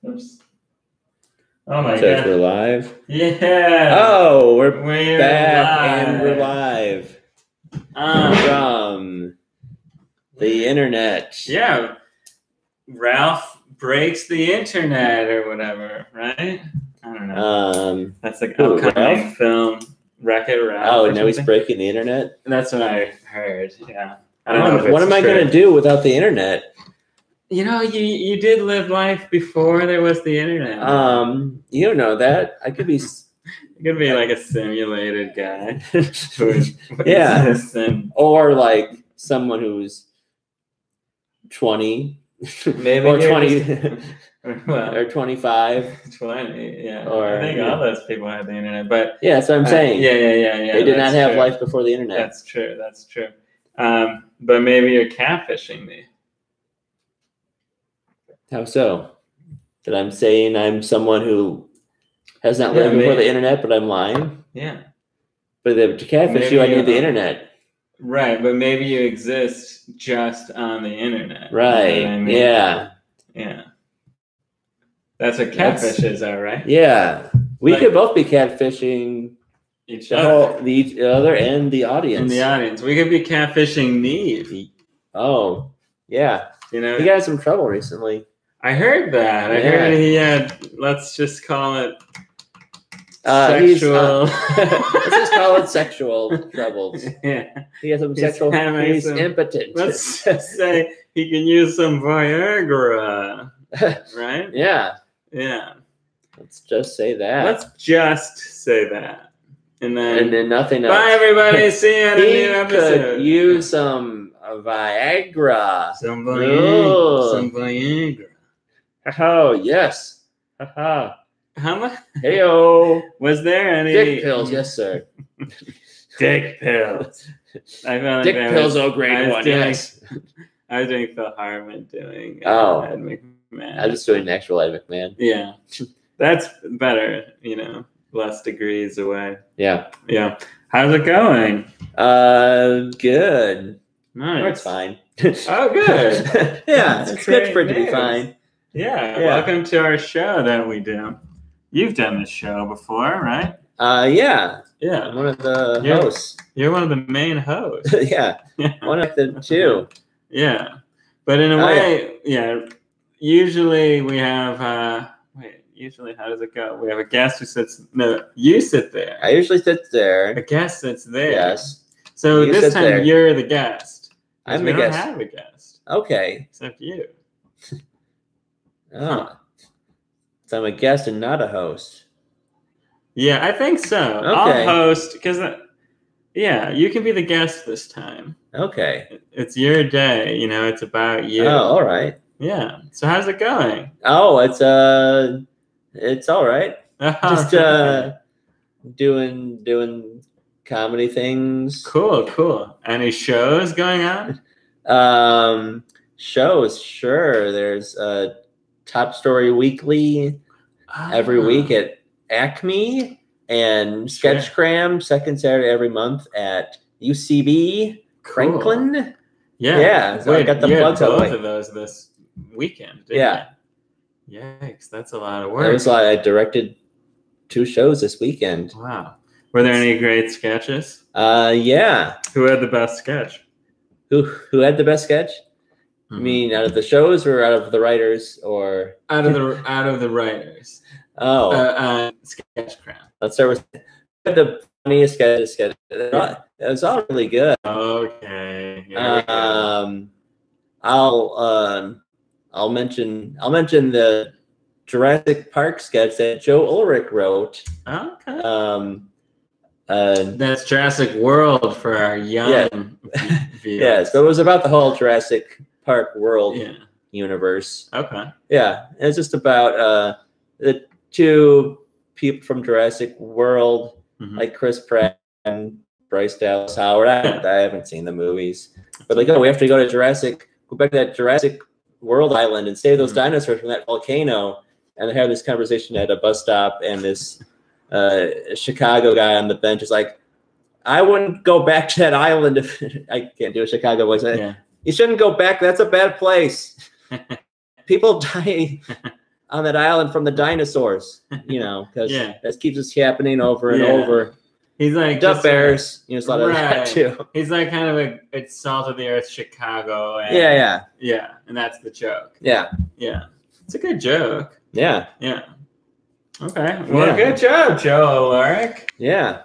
Oops. Oh my Says god. we're live. Yeah. Oh, we're back live. and we're live from the internet. Yeah. Ralph breaks the internet or whatever, right? I don't know. That's like upcoming film. Wreck-It Ralph. Oh, now he's breaking the internet? That's what I heard, yeah. I don't know what am I going to do without the internet? You know, you did live life before there was the internet. You don't know that. I could be... You could be like a simulated guy. Yeah. Or like someone who's 20. Maybe or 20 well, or 25. 20, yeah. Or, I think all those people had the internet, but yeah, that's what I'm saying. Yeah. They did not have life before the internet. That's true. But maybe you're catfishing me. How so? That I'm saying I'm someone who has not lived before the internet, but I'm lying? Yeah. But to catfish you, I need the internet. Right, but maybe you exist just on the internet. Right, you know what I mean? Yeah. That's what catfish is, all right? Yeah. We could both be catfishing each other. The other and the audience. And the audience. We could be catfishing Neve. Oh, yeah. You know, he got some trouble recently. I heard that. I heard he had, let's just call it sexual. Let's just call it sexual troubles. Yeah. He has some sexual. He's impotent. Let's just say he can use some Viagra. Right? Yeah. Yeah. Let's just say that. Let's just say that. And then nothing else. Bye, everybody. See you in a new episode. Could use some Viagra. Some Viagra. Oh, yes. Haha. How much? Heyo. Was there any dick pills? Yes, sir. Dick pills. I felt like dick pills. Grade 1. Yes. I was doing Phil Hartman doing. Ed McMahon. I was just doing actual Ed McMahon. Yeah, that's better. You know, less degrees away. Yeah. Yeah. How's it going? Good. Nice. Oh, it's fine. Oh, good. Yeah, it's good for it to be fine. Yeah. Welcome to our show that we do. You've done this show before, right? Yeah. Yeah. I'm one of the hosts. You're one of the main hosts. Yeah. One of the two. Yeah. But in a way, usually we have, usually how does it go? We have a guest who sits, no, you sit there. I usually sit there. A guest sits there. Yes. So this time you're the guest. I'm the guest. We don't have a guest. Okay. Except you. Oh. So I'm a guest and not a host. Yeah, I think so. Okay. I'll host because, you can be the guest this time. Okay. It's your day. You know, it's about you. Oh, all right. Yeah. So how's it going? Oh, it's all right. Just doing comedy things. Cool. Any shows going on? Shows, sure. There's Top Story Weekly every week at Acme and Sketchgram second Saturday every month at UCB Franklin. Yeah. So I got the plugs out. Both of those this weekend. Didn't you? Yikes, that's a lot of work. I directed 2 shows this weekend. Wow. Were there any great sketches? Yeah. Who had the best sketch? Who had the best sketch? You mean out of the shows or out of the writers or out of the writers? Oh, Sketchcraft. Let's start with the funniest sketch. It was all really good. Okay. I'll mention the Jurassic Park sketch that Joe Ulrich wrote. Okay. That's Jurassic World for our young viewers. Yes, but it was about the whole Jurassic Park World universe. Okay. Yeah, it's just about the 2 people from Jurassic World, like Chris Pratt and Bryce Dallas Howard. I haven't seen the movies, but we have to go back to that Jurassic World island and save those dinosaurs from that volcano. And they have this conversation at a bus stop, and this Chicago guy on the bench is like, I wouldn't go back to that island if I can't do a Chicago voice. You shouldn't go back. That's a bad place. People die on that island from the dinosaurs, because that keeps us happening over and over. He's like Duck Bears. There's a lot of that too. He's like kind of a salt of the earth Chicago. And, yeah, and that's the joke. Yeah. It's a good joke. Yeah. Okay. Well, good job, Joe Alaric. Yeah.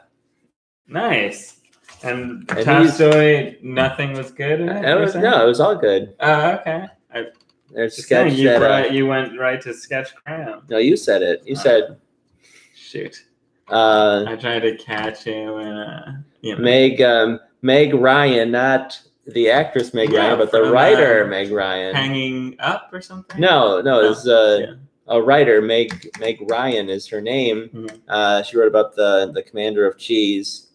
Nice. And Tolstoy, nothing was good in it? It was all good. Oh, okay. There's sketch you went right to sketch cram. No, you said it. You said. Shoot. I tried to catch you and Meg Ryan, not the actress Meg Ryan, but the writer Meg Ryan. Hanging Up or something? No, it's a writer. Meg Ryan is her name. Mm-hmm. She wrote about the Commander of Cheese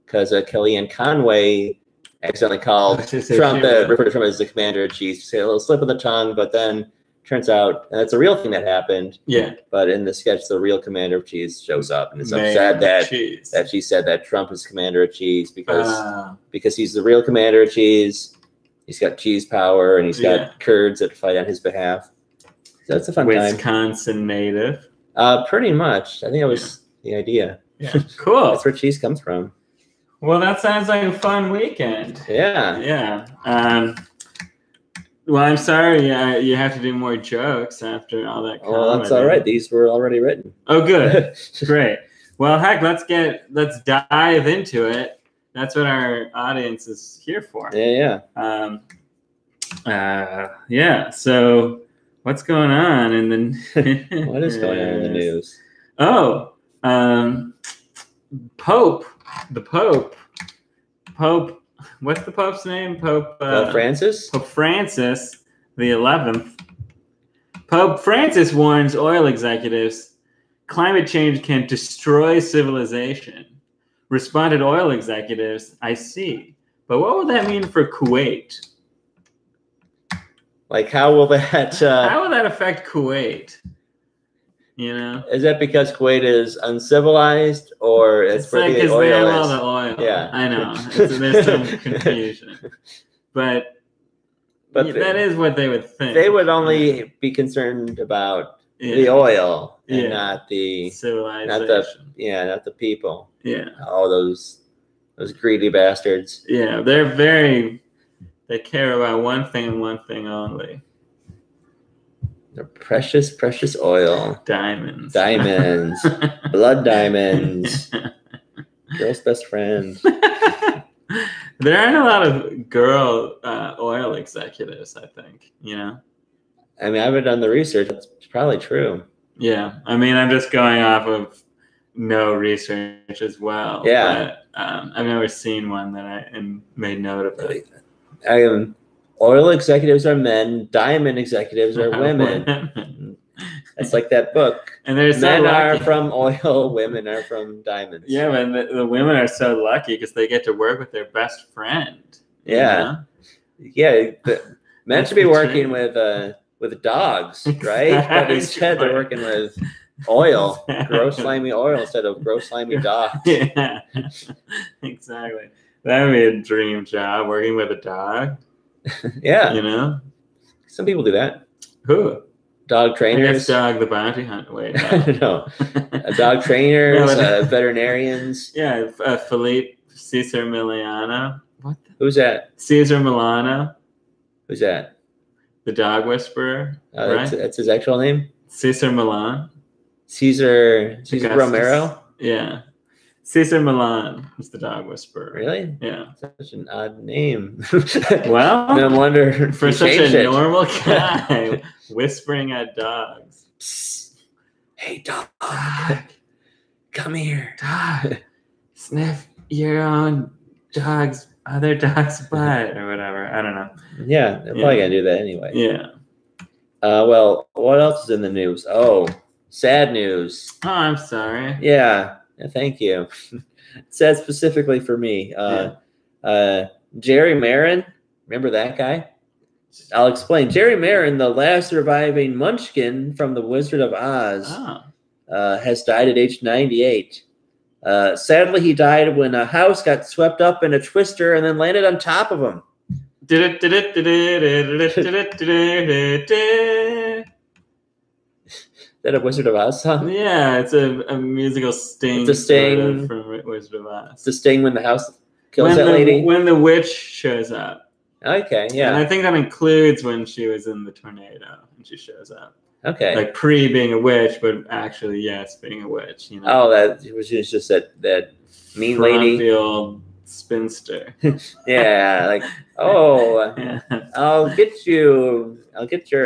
because Kellyanne Conway accidentally called Trump, referred to Trump as the Commander of Cheese. She said a little slip of the tongue, but then turns out that's a real thing that happened. Yeah. But in the sketch, the real Commander of Cheese shows up and is upset that she said that Trump is Commander of Cheese because he's the real Commander of Cheese. He's got cheese power and he's got Kurds that fight on his behalf. So that's a fun time. Wisconsin native. Pretty much. I think that was the idea. Yeah. Cool. That's where cheese comes from. Well, that sounds like a fun weekend. Yeah. Well, I'm sorry you have to do more jokes after all that comedy. Well, that's all right. These were already written. Oh, good. Great. Well, heck, let's dive into it. That's what our audience is here for. Yeah. So what's going on in the What is going on in the news? Oh, the Pope. What's the Pope's name? Pope Francis? Pope Francis the 11th. Pope Francis warns oil executives climate change can destroy civilization. Responded oil executives, I see. But what would that mean for Kuwait? Like, how will that... how will that affect Kuwait? Is that because Kuwait is uncivilized, or it's like because they have all the oil? Yeah, I know. There's some confusion, but that is what they would think. They would only be concerned about the oil and not the civilization. Not the people. Yeah, all those greedy bastards. Yeah, they care about one thing and one thing only. The precious, precious oil. Diamonds. Blood diamonds. Girl's best friend. There aren't a lot of girl oil executives, I think, I mean, I haven't done the research. It's probably true. Yeah. I mean, I'm just going off of no research as well. Yeah. But, I've never seen one that I made note of it. Oil executives are men. Diamond executives are women. It's like that book. And there's men are from oil, women are from diamonds. Yeah, but the women are so lucky because they get to work with their best friend. Yeah, men should be working with dogs, right? But instead they're working with oil, gross slimy oil instead of gross slimy dogs. Yeah, exactly. That would be a dream job, working with a dog. Yeah. Some people do that. Who? Dog trainers. I guess Dog the Bounty Hunter. Wait, no. Dog trainers, veterinarians. Yeah, Philippe Cesar Milano. What? Who's that? Cesar Milano. Who's that? The dog whisperer. Right? That's his actual name? Cesar Milan. Caesar Romero? Yeah. Cesar Milan is the dog whisperer. Really? Yeah. Such an odd name. Well, no wonder for such a normal guy whispering at dogs. Psst. Hey, dog. Come here. Dog. Sniff your own other dog's butt or whatever. I don't know. Yeah, they're probably going to do that anyway. Yeah. Well, what else is in the news? Oh, sad news. Oh, I'm sorry. Yeah. Thank you. Sad specifically for me. Jerry Marin, remember that guy? I'll explain. Jerry Marin, the last surviving Munchkin from The Wizard of Oz, has died at age 98. Sadly, he died when a house got swept up in a twister and then landed on top of him. that a Wizard of Oz song? Yeah, it's a musical sting. It's a sting sort of from Wizard of Oz. It's a sting when the house kills that lady. When the witch shows up. Okay, yeah. And I think that includes when she was in the tornado and she shows up. Okay. Like pre being a witch, but actually, yes, being a witch. You know. Oh, that was just that mean lady. The old spinster. Yeah, like yeah. I'll get your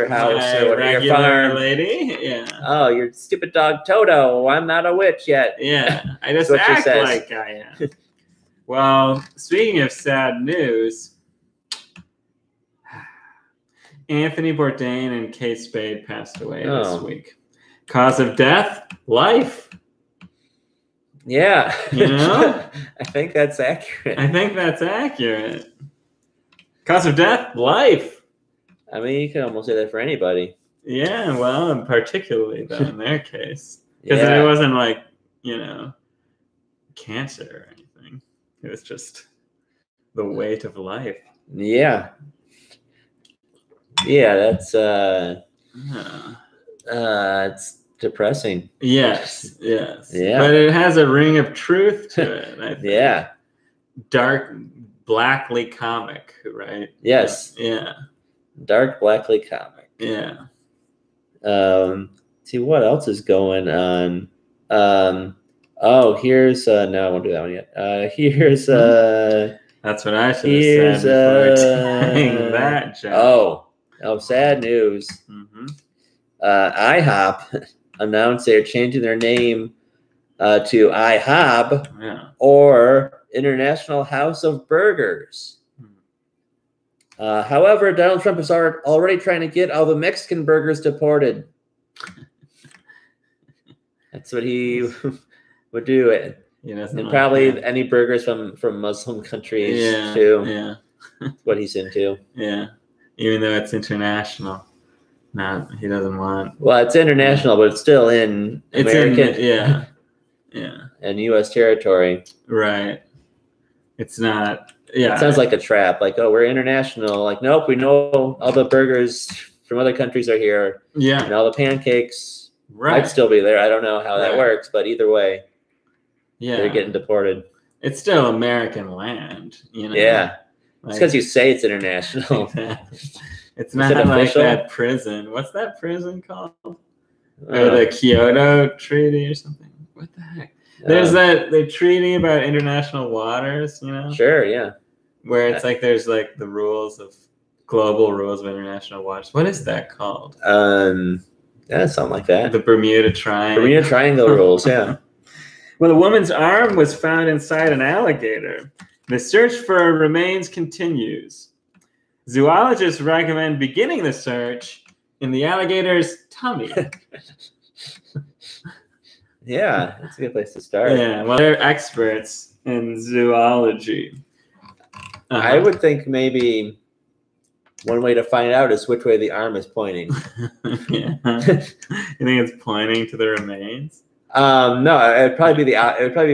house or whatever, your farm, lady. Yeah. Oh, your stupid dog Toto. I'm not a witch yet. Yeah, I just act like I am. Well, speaking of sad news, Anthony Bourdain and Kate Spade passed away this week. Cause of death? Life. Yeah. You know? I think that's accurate. Cause of death? Life. I mean, you can almost say that for anybody. Yeah, well, particularly though in their case. Because it wasn't like, cancer or anything. It was just the weight of life. Yeah. Yeah, that's it's depressing. Yes. Yeah. But it has a ring of truth to it, I think. Yeah. Dark, blackly comic, right? Yes. Yeah. Dark, blackly comic. Yeah. See what else is going on. Here's no, I won't do that one yet. Here's that's what I should have said before saying that, John. Oh, sad news. Mm-hmm. IHOP announced they're changing their name to IHOB or International House of Burgers. However, Donald Trump is already trying to get all the Mexican burgers deported. That's what he would do. And probably any burgers from Muslim countries too. Yeah. That's what he's into. Yeah. Even though it's international. No, he doesn't want. Well, it's international, but it's still in American. And U.S. territory. Right. It's not. Yeah. It sounds like a trap. Like, we're international. Like, nope, we know all the burgers from other countries are here. Yeah. And all the pancakes might still be there. I don't know how that works, but either way, they're getting deported. It's still American land, Yeah. It's because you say it's international. It's not like that prison. What's that prison called? Or the Kyoto Treaty or something? What the heck? There's the treaty about international waters, Sure, yeah. Where it's like there's like the global rules of international waters. What is that called? Yeah, something like that. The Bermuda Triangle. Bermuda Triangle rules, yeah. Well, a woman's arm was found inside an alligator. The search for remains continues. Zoologists recommend beginning the search in the alligator's tummy. Yeah, that's a good place to start. Yeah, well, they're experts in zoology. I would think maybe one way to find out is which way the arm is pointing. Yeah. You think it's pointing to the remains? No, it'd probably be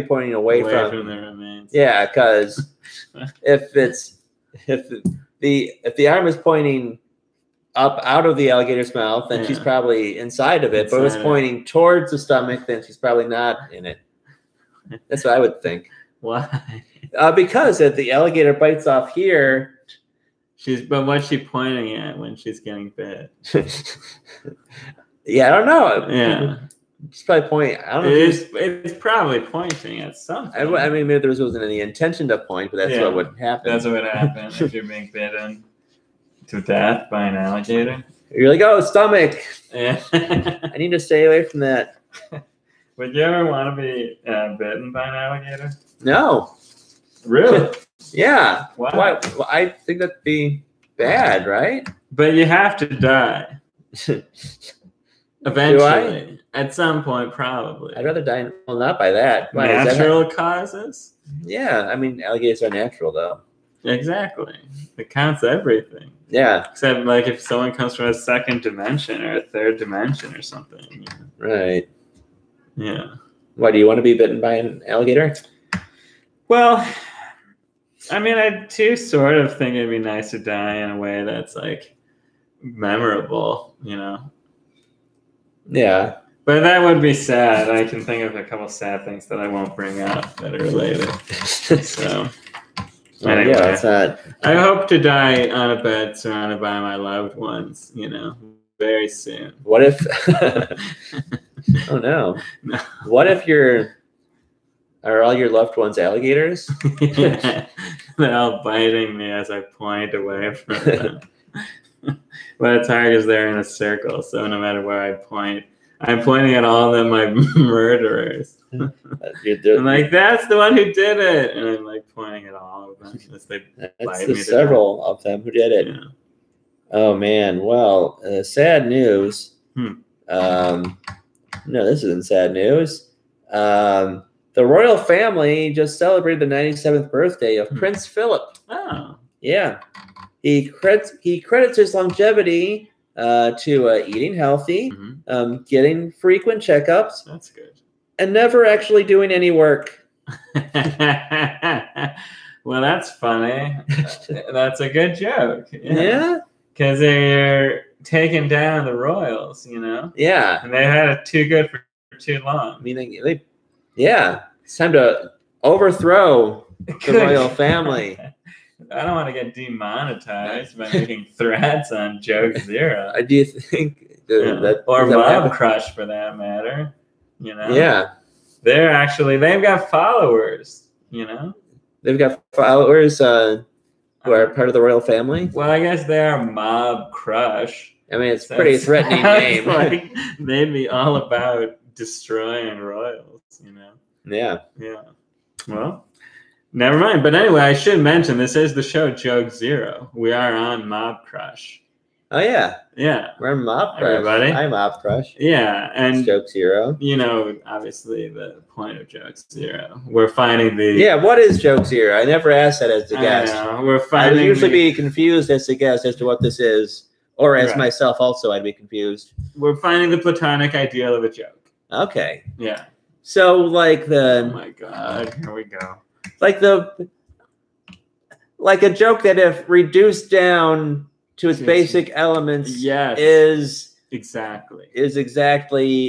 pointing away from the remains. Yeah, because if the arm is pointing up out of the alligator's mouth, then she's probably inside of it. But if it's pointing towards the stomach, then she's probably not in it. That's what I would think. Why? Because if the alligator bites off here, but what's she pointing at when she's getting bit? Yeah, I don't know. Yeah. It's probably pointing. I don't know. It's probably pointing at something. I mean, maybe there wasn't any intention to point, but that's what would happen. That's what would happen if you're being bitten to death by an alligator. You're like, oh, stomach. Yeah. I need to stay away from that. Would you ever want to be bitten by an alligator? No. Really? Yeah. Why? Well, I think that'd be bad, right? But you have to die. Eventually. At some point, probably. I'd rather die. Well, not by that. Natural causes? Yeah. I mean, alligators are natural, though. Exactly. It counts everything. Yeah. Except, like, if someone comes from a second dimension or a third dimension or something. Right. Yeah. Why, do you want to be bitten by an alligator? Well, I mean, I do sort of think it'd be nice to die in a way that's, like, memorable, Yeah. But that would be sad. I can think of a couple sad things that I won't bring up that are related. So, anyway, yeah, it's not. I hope to die on a bed surrounded by my loved ones, very soon. What if? Oh no. What if are all your loved ones alligators? They're all biting me as I point away from them. But it's hard because they're in a circle, so no matter where I point, I'm pointing at all of them like murderers. I'm like, that's the one who did it, and I'm like pointing at all of them. That's several of them who did it. Yeah. Oh man, well, sad news. No, this isn't sad news. The royal family just celebrated the 97th birthday of Prince Philip. Oh, yeah. He credits his longevity to eating healthy, getting frequent checkups. That's good. And never actually doing any work. Well, that's funny. That's a good joke. Yeah. Because they're taking down the royals, Yeah. And they had it too good for too long. I mean, it's time to overthrow the royal family. I don't want to get demonetized by making threats on Joke Zero. Do you think or Mob Crush for that matter? Yeah. They've got followers, They've got followers who are part of the royal family. Well, I guess they are Mob Crush. I mean, it's a pretty threatening name. Like they'd be all about destroying royals, Yeah. Yeah. Well, never mind. But anyway, I should mention this is the show Joke Zero. We are on Mob Crush. Oh yeah. Yeah. We're Mob Crush. Everybody. I'm Mob Crush. Yeah. And Joke Zero. Obviously the point of Joke Zero. We're finding the Yeah, what is Joke Zero? I never asked that as a guest. I would usually be confused as a guest as to what this is. Or as myself also I'd be confused. We're finding the platonic ideal of a joke. Okay. Yeah. So like oh my god, here we go. Like a joke that if reduced down to its basic elements is exactly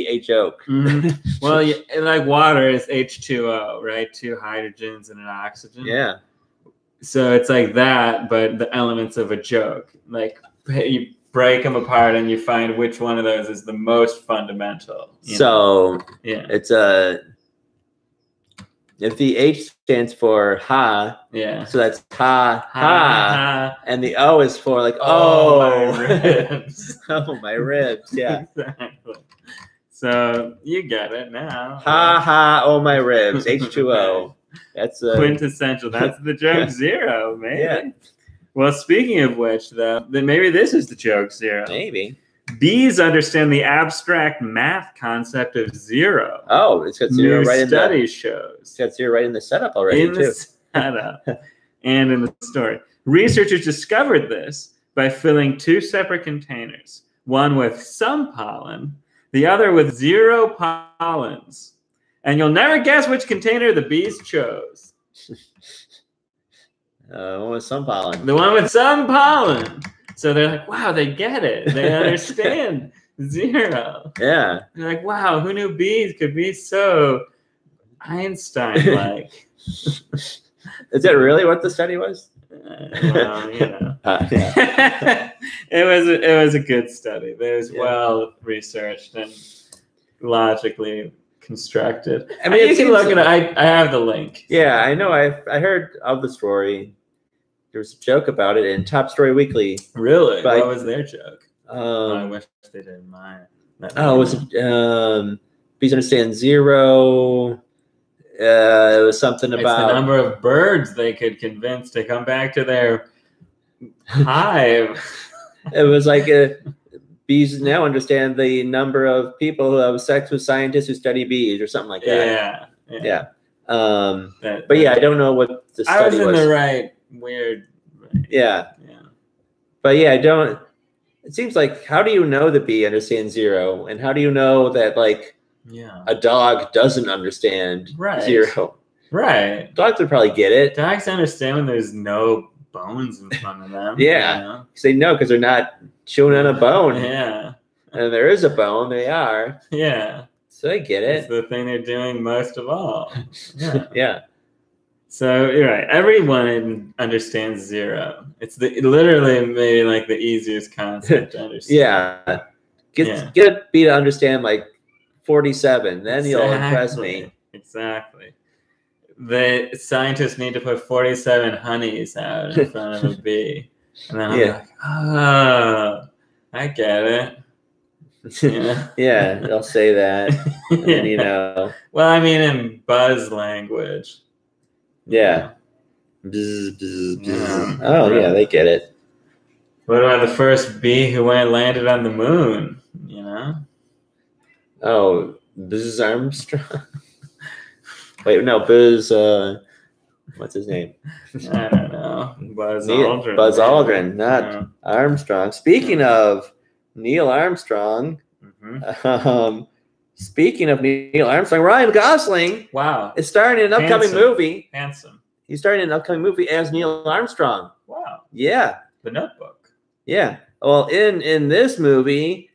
a joke. Mm-hmm. Well, like water is H2O, right? 2 hydrogens and an oxygen. Yeah. So it's like that, but the elements of a joke. Like you break them apart and you find which one of those is the most fundamental. So it's if the H stands for ha, so that's ha, and the O is for like my ribs. Oh my ribs, yeah. Exactly. So you get it now. Ha, oh my ribs, H2O. That's quintessential. That's the Joke Zero, maybe. Yeah. Well, speaking of which, though, then maybe this is the Joke Zero. Maybe. Bees understand the abstract math concept of zero. Oh, it's got zero right in the study shows. It's got zero right in the setup already, in the setup and in the story. Researchers discovered this by filling 2 separate containers, one with some pollen, the other with 0 pollens. And you'll never guess which container the bees chose. One with some pollen. The one with some pollen. So they're like, wow, they get it. They understand 0. Yeah. They're like, wow, who knew bees could be so Einstein-like? Is that really what the study was? Well, yeah. It was a good study. It was well researched and logically constructed. I mean, you can look at it. I have the link. Yeah, I know. I heard of the story. There was a joke about it in Top Story Weekly. Really? What was their joke? I wish they didn't mind. It was bees understand 0. It was something about the number of birds they could convince to come back to their hive. It was like bees now understand the number of people who have sex with scientists who study bees or something like that. Yeah. But yeah, I don't know what the study was. I was in the right weird. Yeah. But yeah, I don't. It seems like, how do you know the bee understands 0, and how do you know that a dog doesn't understand 0? Right. Dogs would probably get it. Dogs understand when there's no bones in front of them. Yeah. Because they know, because they're not chewing on a bone. Yeah. and there is a bone. They are. Yeah. So I get It's it. the thing they're doing most of all. Yeah. Yeah. So you're right. Everyone understands zero. It's literally maybe like the easiest concept to understand. Yeah. Get me to understand like 47. Then you'll impress me. Exactly. The scientists need to put 47 honeys out in front of a bee. And then I'll be like, oh, I get it. Yeah. Yeah, they'll say that. And then, you know. Well, I mean, in buzz language. Yeah. Bzz, bzz, bzz. Yeah. Oh, yeah, they get it. What about the first bee who landed on the moon? You know? Oh, Buzz Armstrong? Wait, no, Buzz, what's his name? I don't know. Buzz Aldrin. Buzz Aldrin, not Armstrong. Speaking of Neil Armstrong, speaking of Neil Armstrong, Ryan Gosling is starring in an upcoming movie. Handsome. He's starring in an upcoming movie as Neil Armstrong. Wow. Yeah. The Notebook. Yeah. Well, in this movie,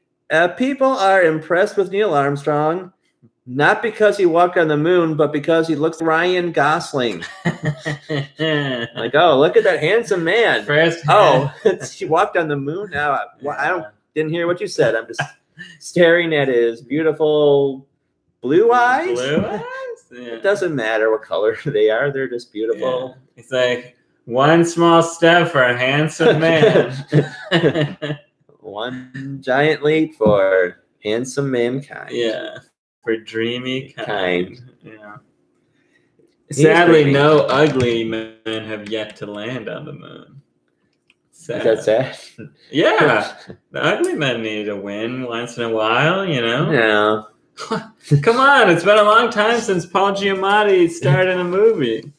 people are impressed with Neil Armstrong, not because he walked on the moon, but because he looks like Ryan Gosling. Like, oh, look at that handsome man. He walked on the moon? Now, I didn't hear what you said. I'm just staring at his beautiful blue eyes. Blue eyes? Yeah. It doesn't matter what color they are. They're just beautiful. Yeah. It's like one small step for a handsome man. One giant leap for handsome mankind. Yeah. For dreamy kind. Yeah. Sadly, no ugly men have yet to land on the moon. Sad. Is that sad? Yeah. The ugly men need to win once in a while, you know? Yeah. Come on, it's been a long time since Paul Giamatti starred in a movie.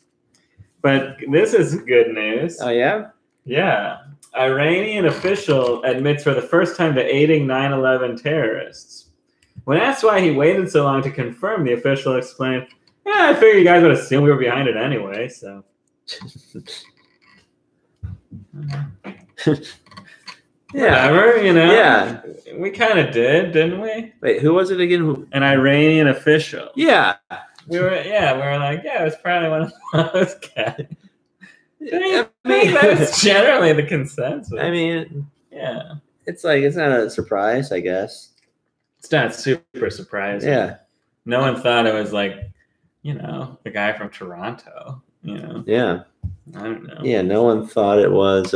But this is good news. Oh, yeah? Yeah. Iranian official admits for the first time to aiding 9/11 terrorists. When asked why he waited so long to confirm, the official explained, "Yeah, I figured you guys would assume we were behind it anyway, so." Whatever, you know? Yeah. We kind of did, didn't we? Wait, who was it again? An Iranian official. Yeah. We were like, yeah, it was probably one of those guys. I mean, that's generally the consensus. I mean, yeah. It's not a surprise, I guess. It's not super surprising. Yeah. No one thought it was like, you know, the guy from Toronto, you know? Yeah. I don't know. Yeah, no one thought it was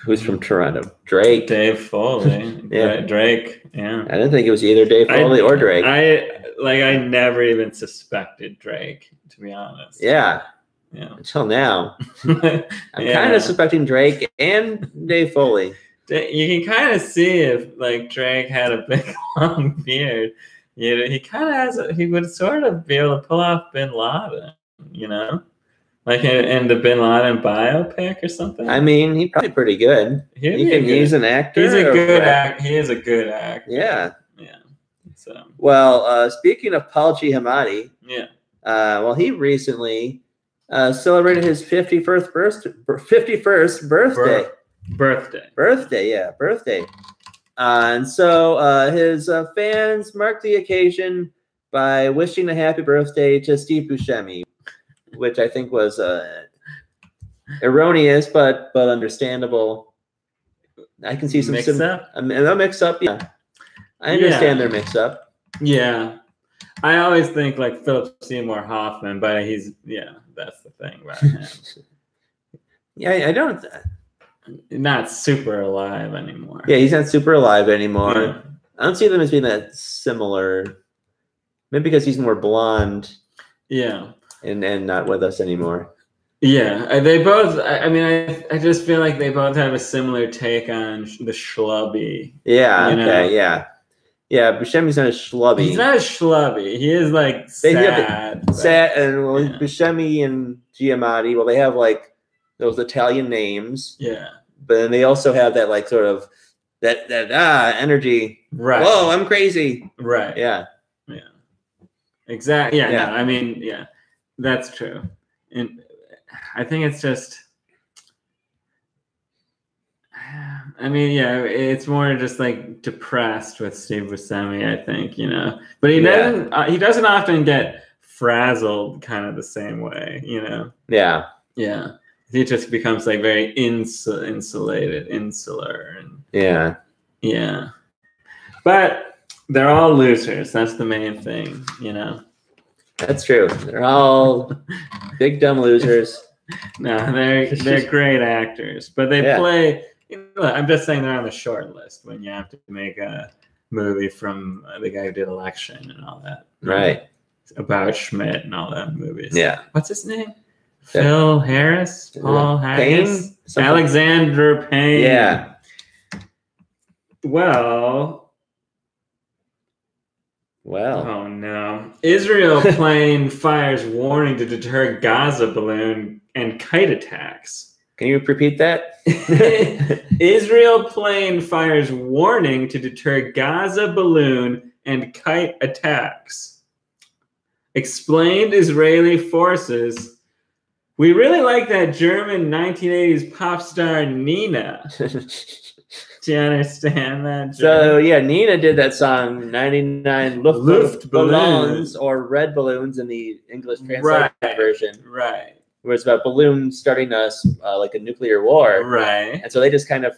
who's from Toronto? Drake. Dave Foley. Yeah. Drake. Yeah. I didn't think it was either Dave Foley or Drake. I never even suspected Drake, to be honest. Yeah. Yeah. Until now. I'm kind of suspecting Drake and Dave Foley. You can kind of see if like Drake had a big long beard. You know, he kind of he would sort of be able to pull off Bin Laden, you know? Like in the Bin Laden biopic or something. I mean, he's probably pretty good. He's an actor. He's a good actor. He is a good actor. Yeah. Yeah. So. Well, speaking of Paul Giamatti. Yeah. Well, he recently celebrated his 51st birthday. Birthday. And so his fans marked the occasion by wishing a happy birthday to Steve Buscemi, which I think was erroneous, but understandable. I can see some mix-up. They'll mix up. Yeah, I understand their mix-up. Yeah, I always think like Philip Seymour Hoffman, but that's the thing about him. Yeah, I don't. Not super alive anymore. Yeah, he's not super alive anymore. Yeah. I don't see them as being that similar. Maybe because he's more blonde. Yeah. And not with us anymore. Yeah, they both. I mean, I just feel like they both have a similar take on the schlubby. Yeah. Okay. Yeah. Yeah. Buscemi's not a schlubby. He's not a schlubby. He is like sad. Sad, and Buscemi and Giamatti. Well, they have like those Italian names. Yeah. But then they also have that like sort of that energy. Right. Whoa, I'm crazy. Right. Yeah. Yeah. Exactly. Yeah. Yeah. No, I mean, yeah, that's true. And I think it's just, I mean, yeah, it's more just like depressed with Steve Buscemi, I think, But he doesn't often get frazzled kind of the same way, Yeah. Yeah. He just becomes like very insulated, insular, and yeah. But they're all losers. That's the main thing, That's true. They're all big dumb losers. No, they're great actors, but they play. I'm just saying they're on the short list when you have to make a movie from the guy who did Election and all that, right? About Schmidt and all that movies. Yeah, what's his name? Phil Harris, Paul Harris, Payne? Alexander Payne. Yeah. Well. Oh no! Israel plane fires warning to deter Gaza balloon and kite attacks. Can you repeat that? Israel plane fires warning to deter Gaza balloon and kite attacks. Explained Israeli forces. We really like that German 1980s pop star Nina. Do you understand that, John? So, yeah, Nina did that song, 99 Luftballons, or Red Balloons in the English translation version. Right. Where it's about balloons starting like a nuclear war. Right. And so they just kind of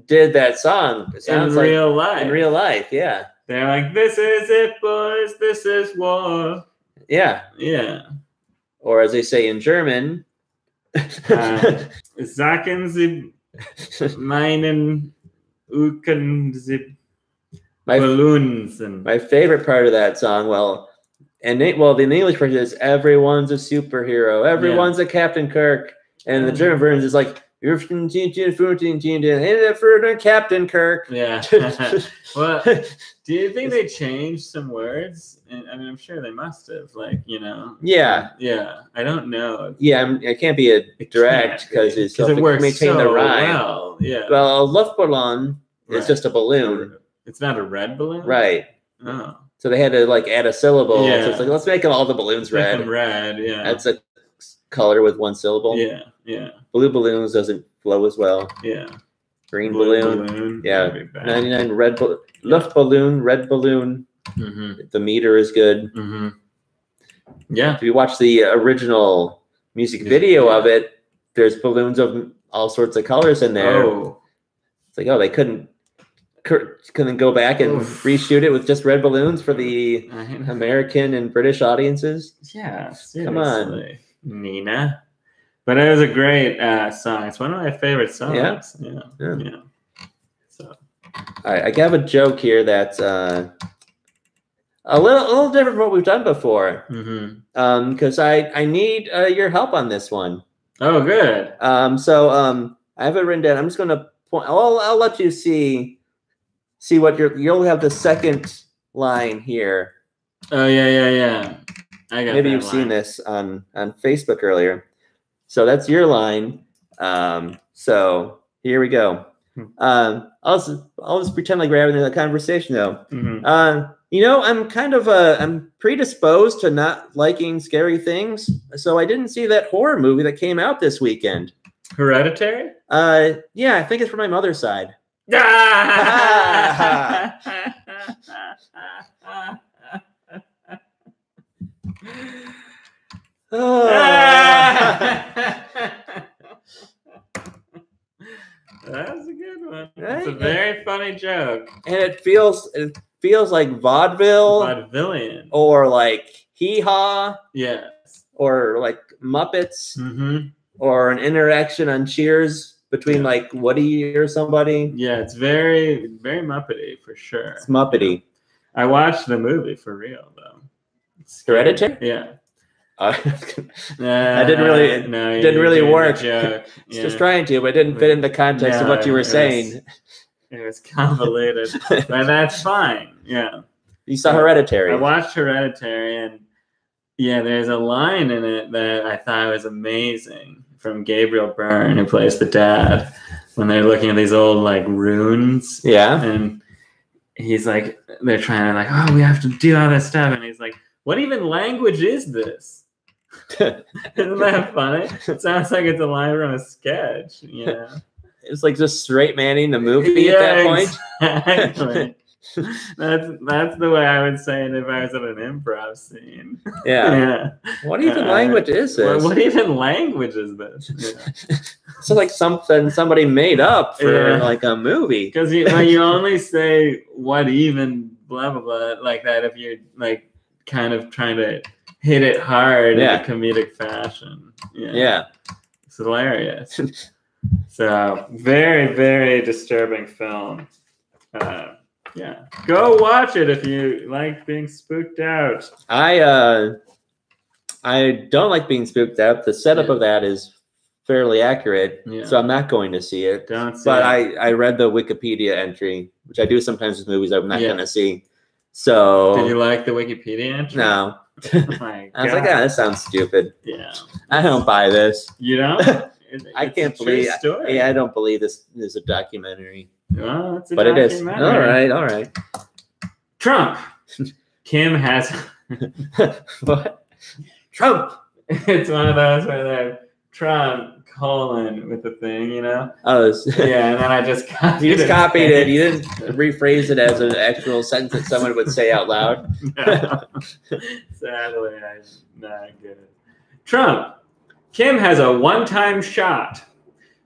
did that song. It sounds in real life. In real life, yeah. They're like, this is it, boys. This is war. Yeah. Yeah. Or as they say in German, Sagen Sie meinen balloons. My favorite part of that song, the English version is everyone's a superhero, everyone's a Captain Kirk, and the German version is like you're Captain Kirk. Yeah. Well, do you think they changed some words? I mean, I'm sure they must have, Yeah. Yeah. I don't know. Yeah, it can't be a direct because it works maintain the rhyme. Well. Yeah. Well, a Luftballon is just a balloon. It's not a red balloon? Right. Oh. So they had to add a syllable. Yeah. So it's let's make all the balloons red. Make them red, yeah. That's a color with one syllable. Yeah, yeah. Blue balloons doesn't flow as well. Yeah. Green balloon. Yeah. 99 Luftballon, red balloon. Mm-hmm. The meter is good. Mm-hmm. Yeah. If you watch the original music video of it, there's balloons of all sorts of colors in there. Oh. It's like, they couldn't go back and reshoot it with just red balloons for the American and British audiences. Yeah, seriously. Come on, Nina. But it was a great song. It's one of my favorite songs. Yeah. So, all right, I have a joke here that's a little different from what we've done before. Mm-hmm. Because I need your help on this one. Oh, good. So I have it written down. I'm just going to point. I'll let you see what you'll have the second line here. Oh yeah. I got. Maybe you've seen this on Facebook earlier. So that's your line. So here we go. I'll just pretend like we're having a conversation though. Mm-hmm. I'm predisposed to not liking scary things, so I didn't see that horror movie that came out this weekend. Hereditary? Yeah, I think it's from my mother's side. That's a good one. It's a very funny joke. And it feels like vaudeville. Vaudevillian. Or like hee-haw. Yes. Or like Muppets. Mm-hmm. Or an interaction on Cheers between like Woody or somebody. Yeah, it's very, very Muppety for sure. It's Muppety. I watched the movie for real though. Hereditary? Yeah. I didn't really work. Just trying to, but it didn't fit in the context of what you were saying. It was convoluted, but that's fine. Yeah. You saw Hereditary. I watched Hereditary, and there's a line in it that I thought was amazing from Gabriel Byrne, who plays the dad, when they're looking at these old runes. Yeah. And he's like, they're trying to we have to do all this stuff, and he's like, what even language is this? Isn't that funny? It sounds like it's a line from a sketch, it's like just straight manning the movie at that point. Exactly. That's the way I would say it if I was at an improv scene. Yeah. What even language is this? What even language is this? Yeah. So like something somebody made up for like a movie. Because you only say what even blah blah blah like that if you're like kind of trying to hit it hard in a comedic fashion. Yeah. It's hilarious. So very, very disturbing film. Yeah, go watch it if you like being spooked out. I don't like being spooked out. The setup of that is fairly accurate, so I'm not going to see it. Don't see but it. I read the Wikipedia entry, which I do sometimes with movies I'm not going to see. So did you like the Wikipedia entry? No. I was like, that sounds stupid. Yeah, I don't buy this. You don't? I can't believe. I don't believe this is a documentary. Well, it's a but documentary. It is. All right. Trump. Kim has what? Trump. It's one of those where they're Trump : with the thing, you know? Oh, yeah, and then I just copied You just copied it. You didn't rephrase it as an actual sentence that someone would say out loud. No. Sadly, I'm not good. Trump. Kim has a one-time shot.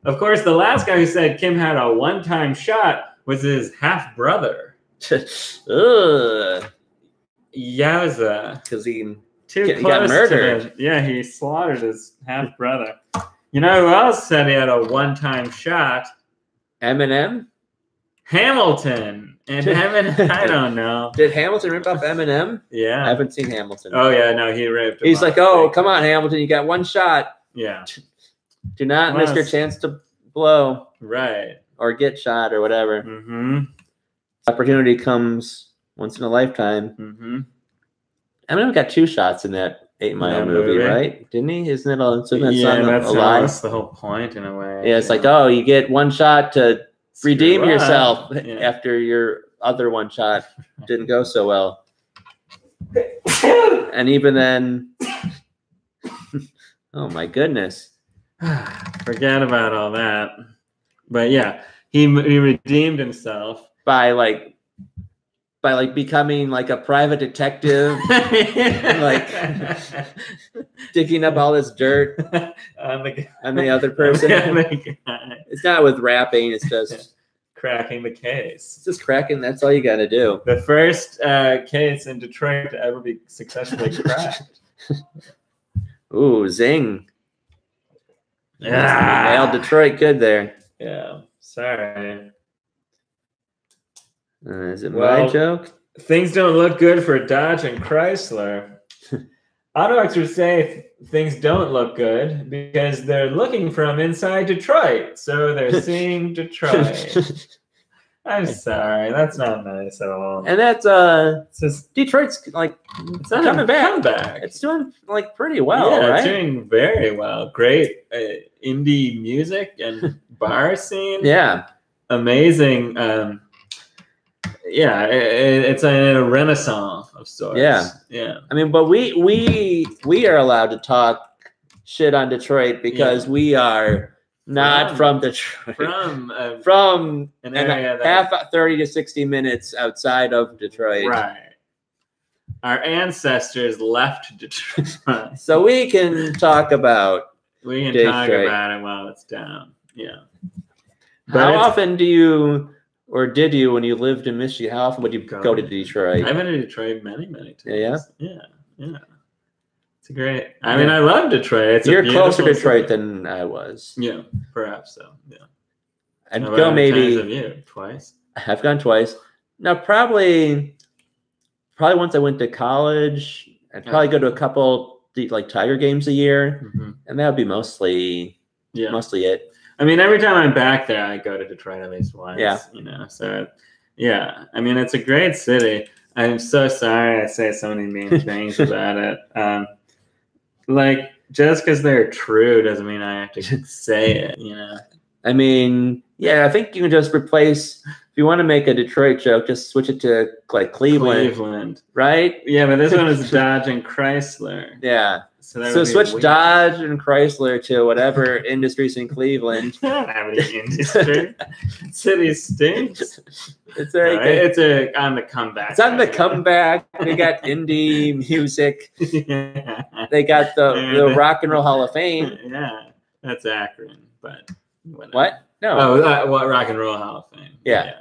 Of course, the last guy who said Kim had a one-time shot was his half-brother. Ugh. Yowza. Because he got murdered. He slaughtered his half-brother. You know who else said he had a one-time shot? Eminem? Hamilton. And Eminem, I don't know. Did Hamilton rip off Eminem? Yeah. I haven't seen Hamilton. Oh, yeah, no, he ripped him He's off. like, oh, come on, Hamilton, you got one shot. Yeah. Do not miss your chance to blow. Right. Or get shot or whatever. Mm-hmm. Opportunity comes once in a lifetime. Mm-hmm. Eminem got 2 shots in that 8 Mile movie, right? Didn't he? Isn't it all? That's the whole point in a way. Yeah, it's like, oh, you get one shot to redeem yourself after your other one shot didn't go so well. And even then, oh my goodness. Forget about all that. But yeah, he redeemed himself by becoming like a private detective, like digging up all this dirt on the other person. It's not with rapping; it's just cracking the case. It's just cracking. That's all you got to do. The first case in Detroit to ever be successfully cracked. Ooh, zing! Nailed Detroit good there. Yeah, sorry. Is it my joke? Things don't look good for Dodge and Chrysler. Auto experts say things don't look good because they're looking from inside Detroit. So they're seeing Detroit. I'm sorry. That's not nice at all. And that's it's just, Detroit's like it's coming back. It's doing like pretty well, right? It's doing very well. Great indie music and bar scene. Yeah. Amazing. It's a renaissance of sorts. Yeah. I mean, but we are allowed to talk shit on Detroit because we are not from Detroit. From an area half 30 to 60 minutes outside of Detroit. Right. Our ancestors left Detroit. So we can talk about Detroit. It while it's down. Yeah. How often do you, or did you, when you lived in Michigan, how often would you go to Detroit? I've been to Detroit many times. Yeah? Yeah. It's great. I mean, I love Detroit. You're closer to Detroit than I was. Yeah, perhaps so. Yeah. I'd go maybe. Have you? Twice? I've gone twice. No, probably once I went to college. I'd probably go to a couple like Tiger games a year, and that would be mostly it. I mean, every time I'm back there, I go to Detroit at least once. Yeah. So yeah. I mean, it's a great city. I'm so sorry I say so many mean things about it. Like, just because they're true doesn't mean I have to say it, I mean, yeah, I think you can just replace, if you want to make a Detroit joke, just switch it to like Cleveland. Cleveland. Right? Yeah, but this one is Dodge and Chrysler. Yeah. So, that So would be switch weird. Dodge and Chrysler to whatever industries in Cleveland. They don't have any industry. City stinks. It's very It's on the comeback. It's on the comeback. They got indie music. They got the Rock and Roll Hall of Fame. Yeah, that's Akron, but whatever. What? No. Oh, what Rock and Roll Hall of Fame? Yeah.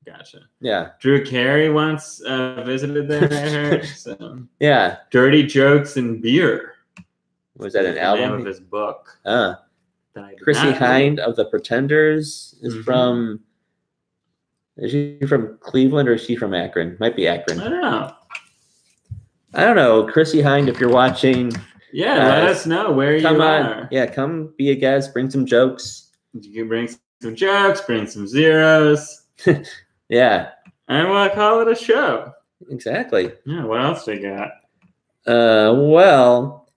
Gotcha. Yeah. Drew Carey once visited there, I heard. So. Yeah. Dirty Jokes and Beer. Was that an the album? name of his book. Chrissy Hind of the Pretenders is from. Is she from Cleveland or is she from Akron? Might be Akron. I don't know. Chrissy Hind, if you're watching. Yeah, let us know where you are. Yeah, come be a guest. Bring some jokes. You can bring some jokes, bring some zeros. Yeah. And we'll call it a show. Exactly. Yeah, what else we got? Well,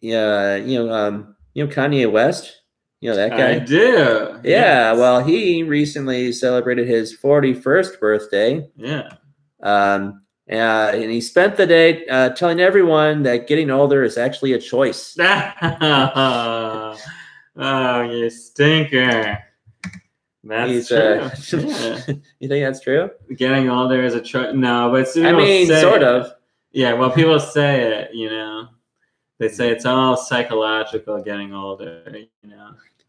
yeah, Kanye West, that guy. I do. Yeah, well, he recently celebrated his 41st birthday. Yeah. And he spent the day telling everyone that getting older is actually a choice. Oh, you stinker. That's true. Yeah. You think that's true? Getting older is a choice. No, but sort of. Yeah, well, people say it, They say it's all psychological getting older,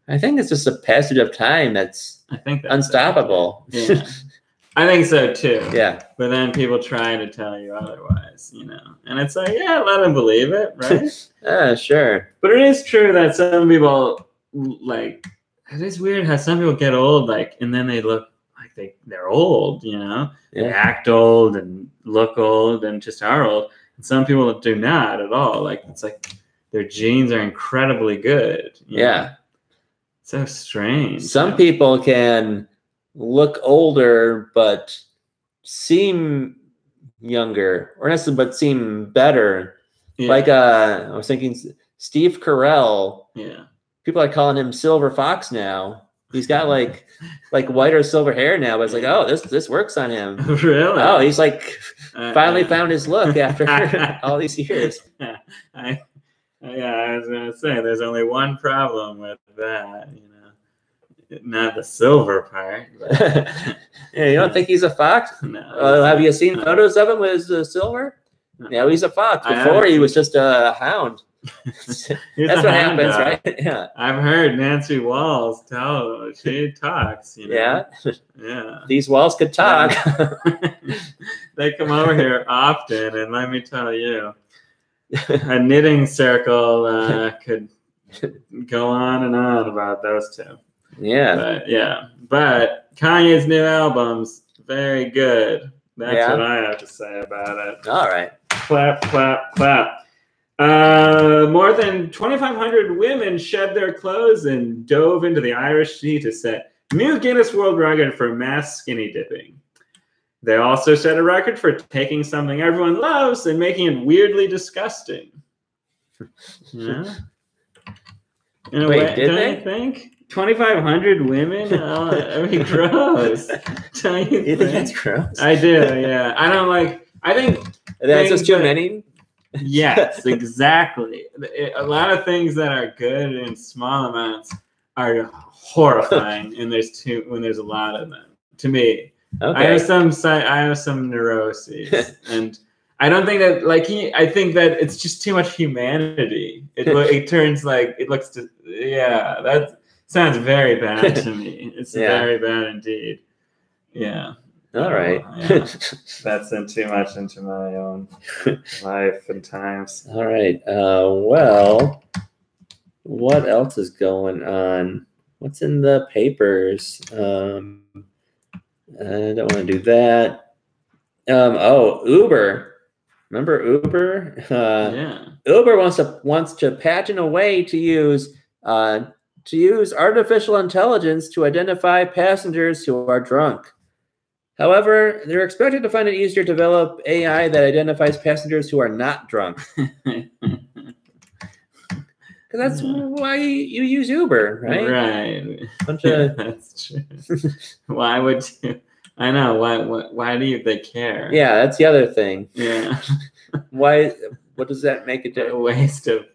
I think it's just a passage of time that's unstoppable. Yeah. I think so, too. Yeah. But then people try to tell you otherwise, And it's like, yeah, let them believe it, right? Sure. But it is true that some people, it is weird how some people get old, and then they look like they're old, Yeah. They act old and look old and just are old. And some people do not at all. It's like their genes are incredibly good. Yeah. So strange. Some people can look older but seem younger, or not, but seem better. Yeah. I was thinking Steve Carell. Yeah. People are calling him Silver Fox now. He's got like white or silver hair now, but it's like, oh, this works on him. Really? Oh, he's finally found his look after all these years. I was gonna say there's only one problem with that, not the silver part. But. Yeah, you don't think he's a fox? No. Have you seen photos of him with silver? No. Yeah, he's a fox. Before he was just a hound. That's what happens, right? Yeah. I've heard Nancy Walls tell she talks. Yeah. Yeah. These walls could talk. They come over here often, and let me tell you, a knitting circle could go on and on about those two. Yeah. But Kanye's new album's very good. That's what I have to say about it. All right. Clap, clap, clap. More than 2,500 women shed their clothes and dove into the Irish Sea to set new Guinness World Record for mass skinny dipping. They also set a record for taking something everyone loves and making it weirdly disgusting. Yeah. In a way, don't you think? 2,500 women? I mean, gross. Don't you think that's gross? I do, yeah. I think that's just too many? Yes, exactly. A lot of things that are good in small amounts are horrifying, and when there's a lot of them. To me, okay. I have some neuroses, and I don't think that I think that it's just too much humanity. It turns it looks that sounds very bad to me. It's very bad indeed. Yeah. All right. Yeah. That's too much into my own life and times. All right. Well, what else is going on? What's in the papers? I don't want to do that. Uber. Remember Uber? Yeah. Uber wants to patent a way to use artificial intelligence to identify passengers who are drunk. However, they're expected to find it easier to develop AI that identifies passengers who are not drunk. Because that's why you use Uber, right? Right. That's true. Why would you? I know. Why do they care? Yeah, that's the other thing. Yeah. Why What does that make it A do? waste of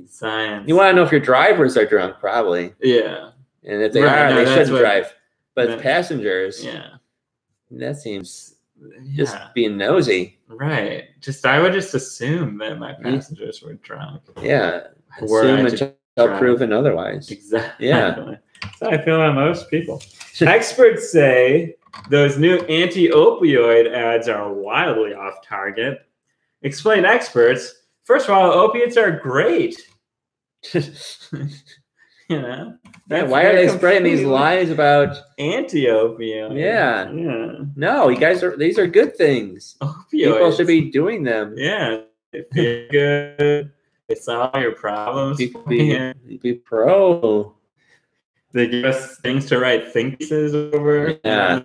science. You want to know if your drivers are drunk, probably. Yeah. And if they Right, are, no, they that's shouldn't what- drive. But that- passengers, Yeah. that seems Yeah. just being nosy. Right. I would just assume that my passengers were drunk. Yeah. Were I Assume to until drive. proven otherwise. Exactly. Yeah. So I feel about most people. Experts say those new anti-opioid ads are wildly off target. Explain experts. First of all, opiates are great. You know? Yeah, why are they spreading these lies about anti-opioid? Yeah. Yeah. No, these are good things. Opioids. People should be doing them. Yeah. They feel good. They solve your problems. Be pro. They give us things to write think pieces over. Yeah.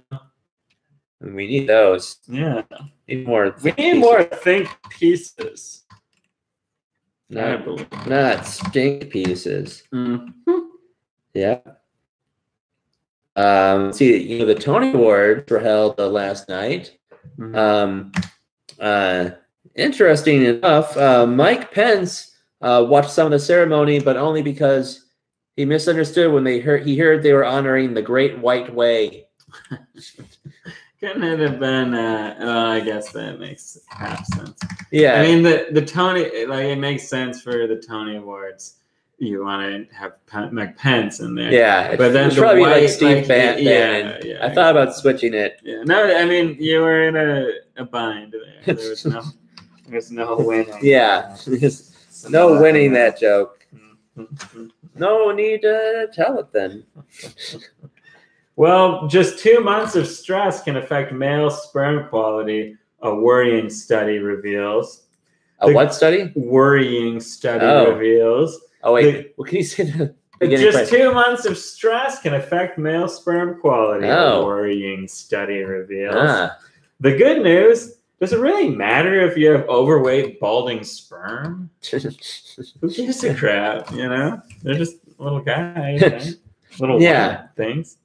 We need those. Yeah. We need more think pieces. Not stink pieces. Mm-hmm. Yeah. See, the Tony Awards were held last night. Mm-hmm. Interesting enough, Mike Pence watched some of the ceremony, but only because he misunderstood when he heard they were honoring the Great White Way. Couldn't it have been? I guess that makes half sense. Yeah, I mean the Tony, it makes sense for the Tony Awards. You want to have Mike Pence in there. Yeah, but then it's probably white, like Steve Bannon. Yeah, I thought about switching it. Yeah, no, I mean you were in a bind there. There's no winning. Yeah, no winning that joke. No need to tell it then. Well, just 2 months of stress can affect male sperm quality, a worrying study reveals. What study? Worrying study reveals. Oh, wait. What can you say? Just 2 months of stress can affect male sperm quality, a worrying study reveals. The good news, does it really matter if you have overweight, balding sperm? Who gives a crap, They're just little guys, right? Little white things.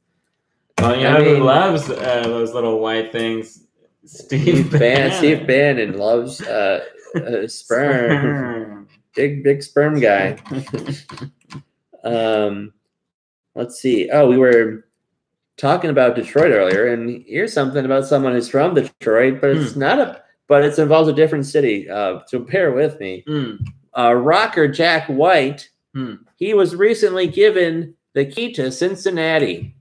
Well, who loves those little white things? Steve Bannon. Steve Bannon loves sperm. Big sperm guy. Let's see. Oh, we were talking about Detroit earlier, and here's something about someone who's from Detroit, but it's but it involves a different city. So bear with me. Rocker Jack White. He was recently given the key to Cincinnati.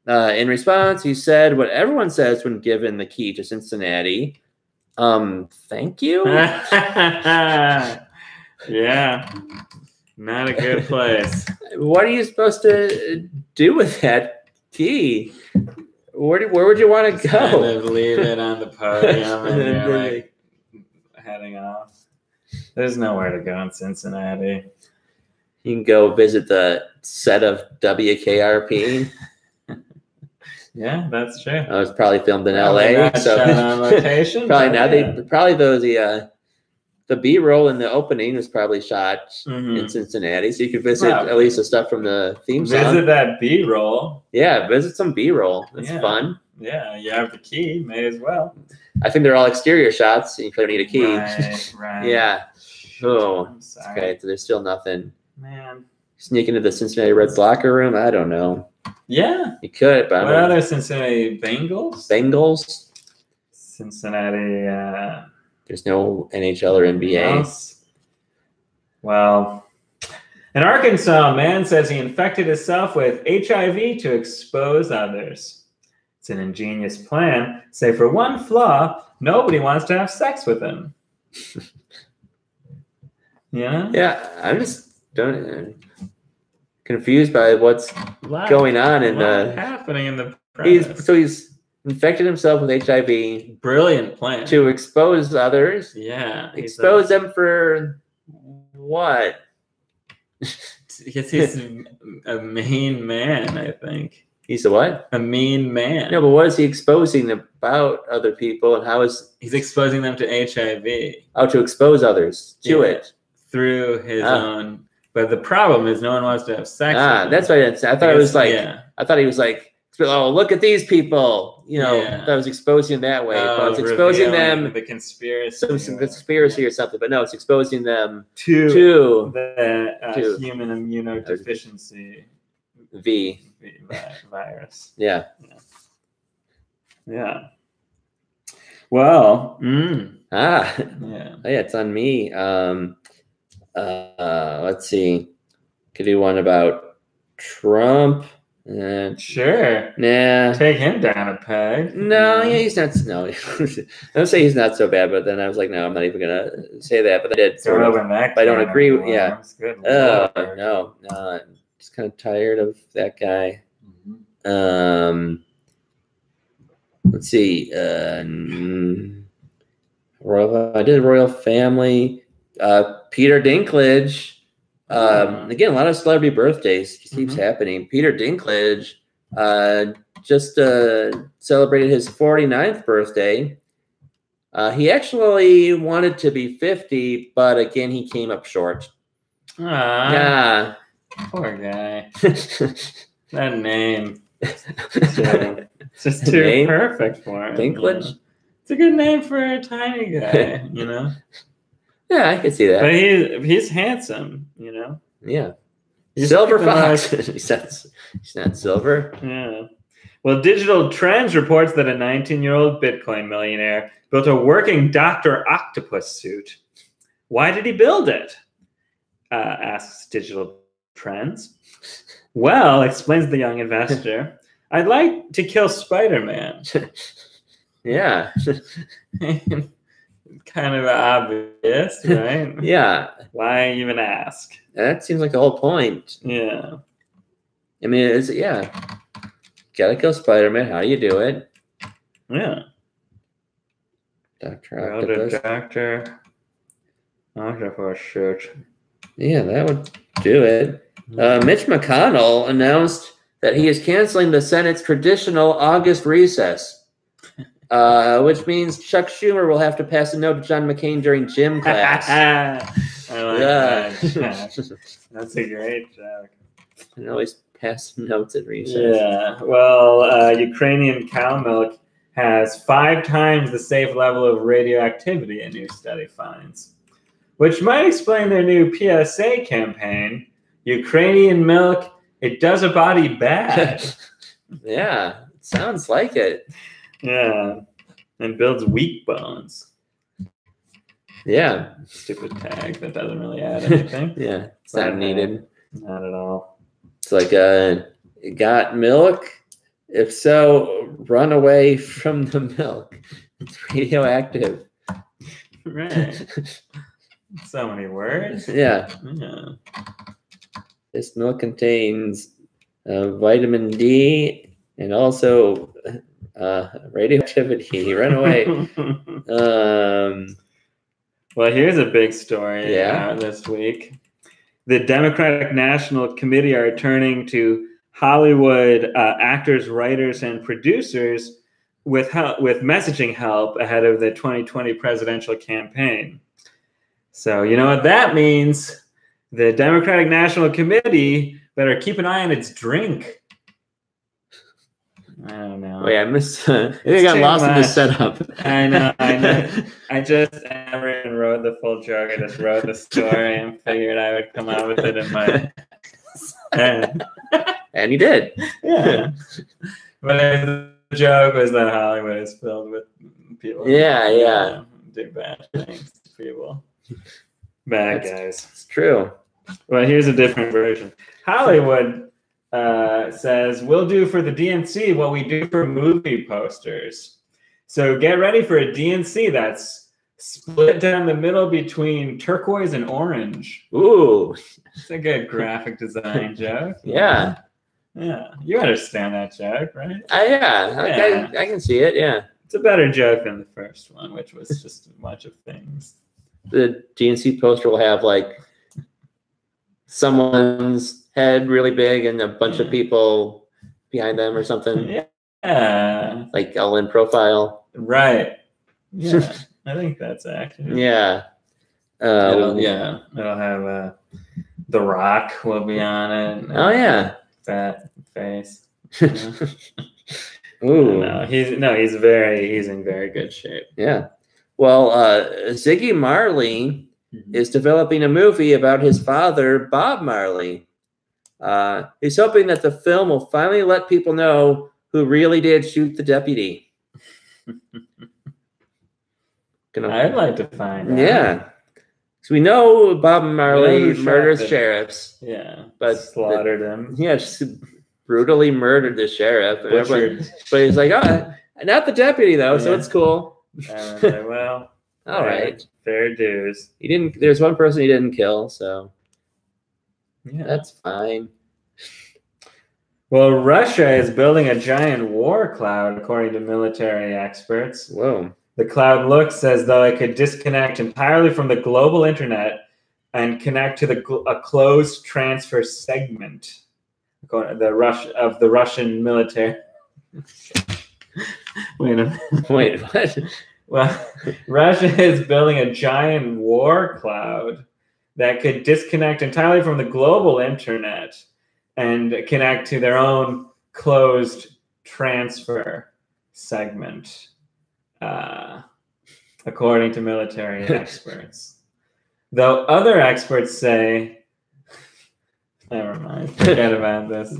In response, he said what everyone says when given the key to Cincinnati. Thank you. Yeah. Not a good place. What are you supposed to do with that key? Where would you want to go? Kind of leave it on the podium and you're heading off. There's nowhere to go in Cincinnati. You can go visit the set of WKRP. Yeah, that's true. It was probably filmed in LA. So on location. Probably not. The B-roll in the opening was probably shot in Cincinnati, so you could visit at least the stuff from the theme song. Visit that B-roll. Yeah, visit some B-roll. It's fun. Yeah, you have the key. May as well. I think they're all exterior shots, so you probably need a key. Right. Yeah. Oh, okay. So there's still nothing. Man. Sneak into the Cincinnati Reds locker room? I don't know. Yeah. You could, but what other Cincinnati Bengals? Cincinnati. There's no NHL or NBA. Well, in Arkansas, a man says he infected himself with HIV to expose others. It's an ingenious plan. Say for one flaw, nobody wants to have sex with him. Yeah? Yeah, I'm just confused by what's going on in happening in the press. He's infected himself with HIV. Brilliant plan. To expose others. Yeah. Expose them for what? Because he's a mean man, I think. He's a what? A mean man. No, but what is he exposing about other people, and how is... He's exposing them to HIV. Oh, to expose others to it. Through his own... But the problem is no one wants to have sex with him. That's what I thought it was like... Yeah. I thought he was like oh, look at these people. Yeah. That was exposing that way. But it's exposing them the conspiracy, some conspiracy or something. But no, it's exposing them to the human immunodeficiency virus. Yeah. Yeah. Well. Yeah. Oh, yeah, it's on me. Let's see. Could do one about Trump. Sure. Nah. Take him down a peg. No, yeah, he's not. No, I don't say he's not so bad, but then I was like, no, I'm not even gonna say that. But I did. But I don't agree with. Yeah. Good No, just kind of tired of that guy. Let's see. I did Royal Family. Peter Dinklage. Again, a lot of celebrity birthdays keeps happening. Peter Dinklage just celebrated his 49th birthday. He actually wanted to be 50, but again, he came up short. Yeah. Poor guy. That name. It's just too perfect for him. Dinklage? It's a good name for a tiny guy, Yeah, I can see that. But he's handsome, Yeah. Silver fox. He's not silver. Yeah. Well, Digital Trends reports that a 19-year-old Bitcoin millionaire built a working Dr. Octopus suit. Why did he build it? Asks Digital Trends. Well, explains the young investor, I'd like to kill Spider-Man. Yeah. Kind of obvious, right? Yeah. Why even ask? That seems like the whole point. Yeah. I mean, gotta kill Spider-Man. How do you do it? Yeah. Dr. Octopus. Dr. Octopus shirt. Yeah, that would do it. Mitch McConnell announced that he is canceling the Senate's traditional August recess, which means Chuck Schumer will have to pass a note to John McCain during gym class. I like that. That's a great joke. I always pass notes at recess. Yeah. Well, Ukrainian cow milk has 5 times the safe level of radioactivity, a new study finds, which might explain their new PSA campaign. Ukrainian milk, it does a body bad. Yeah, it sounds like it. Yeah, and builds weak bones. Yeah. Stupid tag that doesn't really add anything. Yeah, it's not needed. Not at all. It's like, got milk? If so, run away from the milk. It's radioactive. Right. So many words. Yeah. This milk contains vitamin D and also radioactivity. Run away. Well, here's a big story this week. The Democratic National Committee are turning to Hollywood actors, writers, and producers with messaging help ahead of the 2020 presidential campaign. So you know what that means? The Democratic National Committee better keep an eye on its drink. I don't know. Wait, I missed. I think I got lost in the setup. I know. I never even wrote the full joke. I just wrote the story and figured I would come out with it in my head. And you did. Yeah. But the joke was that Hollywood is filled with people. Yeah. Do bad things to people. Bad guys. It's true. Well, here's a different version. Hollywood says, we'll do for the DNC what we do for movie posters. So get ready for a DNC that's split down the middle between turquoise and orange. Ooh. It's a good graphic design joke. Yeah. Yeah. You understand that joke, right? I can see it, yeah. It's a better joke than the first one, which was just a bunch of things. The DNC poster will have like someone's head really big and a bunch of people behind them or something. Yeah. Like all in profile. Right. Yeah. I think that's accurate. Yeah. It'll have The Rock will be on it. Oh yeah. Fat face. Ooh. He's in very good shape. Yeah. Well, Ziggy Marley is developing a movie about his father, Bob Marley. He's hoping that the film will finally let people know who really did shoot the deputy. I'd like to find out. Yeah. So we know Bob Marley murders sheriffs. Yeah. But slaughtered him. Yeah, just brutally murdered the sheriff. But he's like, oh, not the deputy though, so it's cool. And I'm like, well, all right. Fair dues. There's one person he didn't kill, so yeah, that's fine. Well, Russia is building a giant war cloud, according to military experts. Whoa. The cloud looks as though it could disconnect entirely from the global internet and connect to a closed transfer segment, according to the Russian military. Wait a minute. Wait, what? Well, Russia is building a giant war cloud that could disconnect entirely from the global internet and connect to their own closed transfer segment, according to military experts. Though other experts say, never mind, forget about this.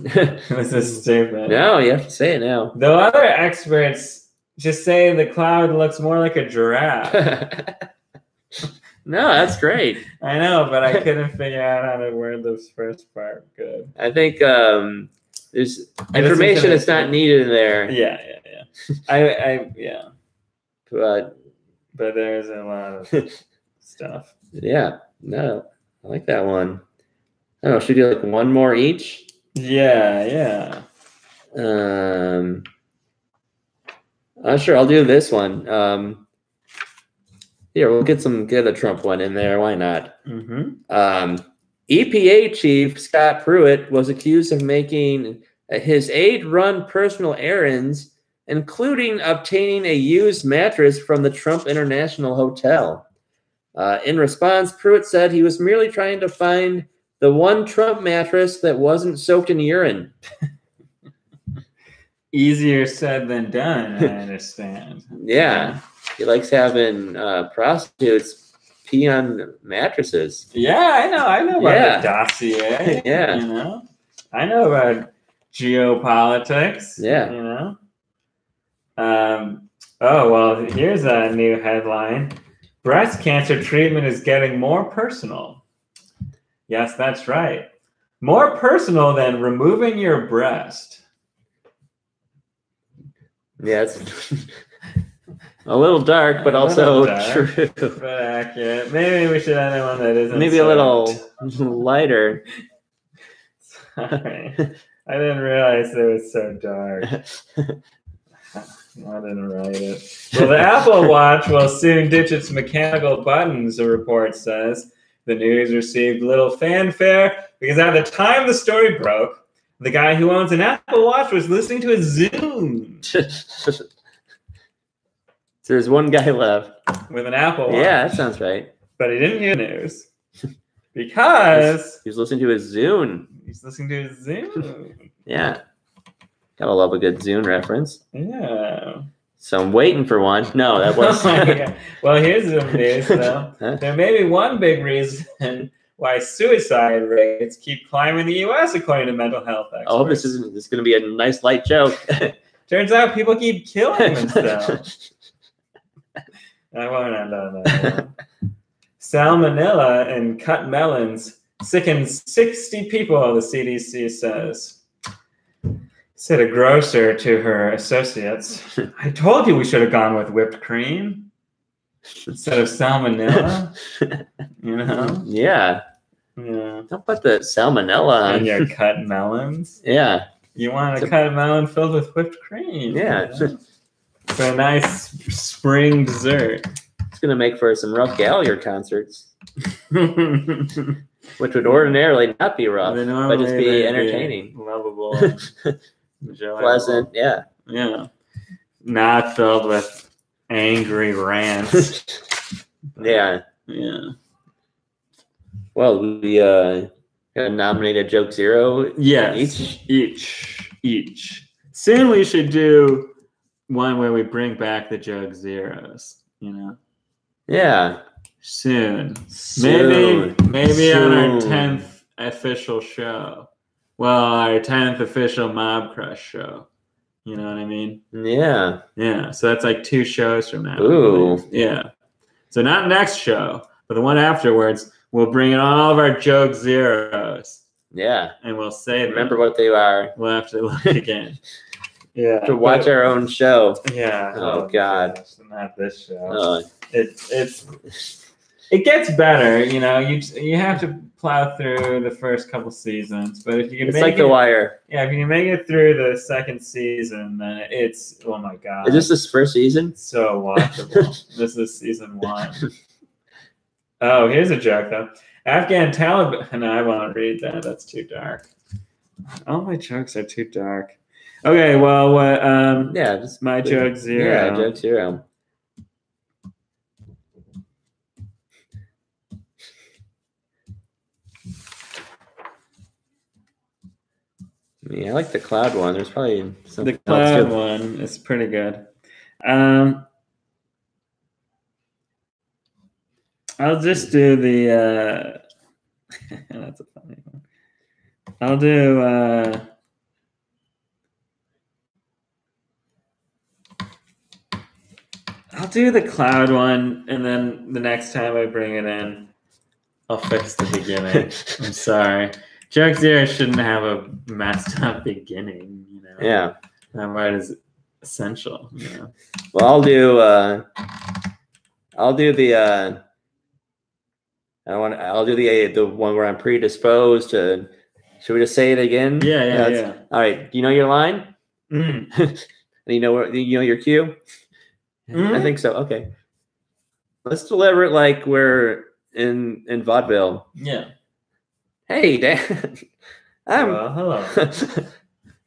This is stupid. No, you have to say it now. Though other experts just say the cloud looks more like a giraffe. No, that's great. I know, but I couldn't figure out how to word this first part good. I think there's information that's not needed in there. Yeah. Yeah. But there's a lot of stuff. Yeah. No, I like that one. I don't know. Should we do like one more each? Yeah. Sure. I'll do this one. Here, we'll get a Trump one in there. Why not? EPA Chief Scott Pruitt was accused of making his aide run personal errands, including obtaining a used mattress from the Trump International Hotel. In response, Pruitt said he was merely trying to find the one Trump mattress that wasn't soaked in urine. Easier said than done, I understand. Yeah. He likes having prostitutes pee on mattresses. Yeah, I know about the dossier. Yeah. I know about geopolitics. Yeah. Oh, well, here's a new headline. Breast cancer treatment is getting more personal. Yes, that's right. More personal than removing your breast. Yeah, it's a little dark, but also true. But accurate. Maybe we should end one that isn't. Maybe a little lighter. Sorry. I didn't realize it was so dark. I didn't write it. Well, the Apple Watch will soon ditch its mechanical buttons, the report says. The news received little fanfare because at the time the story broke, the guy who owns an Apple Watch was listening to a Zoom. So there's one guy left. With an Apple Watch. Yeah, that sounds right. But he didn't hear the news. Because he's listening to his Zune. He's listening to his Zune. Yeah. Gotta love a good Zune reference. Yeah. So I'm waiting for one. No, that was. Well, here's some news, though. There may be one big reason why suicide rates keep climbing in the U.S., according to mental health experts. Oh, this is going to be a nice light joke. Turns out people keep killing themselves. I won't end on that. Salmonella in cut melons sickens 60 people, the CDC says. Said a grocer to her associates, I told you we should have gone with whipped cream instead of salmonella. Yeah. Don't put the salmonella on your cut melons. Yeah. You want a cut melon filled with whipped cream. Yeah. It's a nice spring dessert. It's going to make for some rough Gallagher concerts. Which would ordinarily not be rough, but just be entertaining. Lovable. Pleasant, yeah. Not filled with angry rants. Yeah. Well, we got nominated Joke Zero. Yes, each each. Soon we should do one where we bring back the joke zeros. Yeah. Soon. Maybe on our 10th official show. Well, our 10th official Mob Crush show. You know what I mean? Yeah. Yeah. So that's like 2 shows from now. Ooh. Yeah. So not next show, but the one afterwards, we'll bring in all of our joke zeros. Yeah. And we'll say remember what they are. We'll have to look again. Yeah. To watch our own show. Yeah. Oh God. Gosh, not this show. It gets better, you have to plow through the first couple seasons, but if you can The Wire. Yeah, if you can make it through the second season, then it's, oh my God. Is this first season? It's so watchable. This is season 1. Oh, here's a joke though. Afghan Taliban, no, I won't read that. That's too dark. All my jokes are too dark. Okay, well, what? Just my joke zero. Yeah, joke zero. Yeah, I like the cloud one. There's probably something The cloud one is pretty good. I'll just do the. That's a funny one. I'll do the cloud one, and then the next time I bring it in, I'll fix the beginning. I'm sorry. Joke zero shouldn't have a messed up beginning, Yeah. That part is essential, Well, I'll do the one where I'm predisposed to. Should we just say it again? Yeah. All right. Do you know your line? Mm. And you know your cue? I think so. Okay. Let's deliver it like we're in vaudeville. Yeah. Hey, Dad. Hello.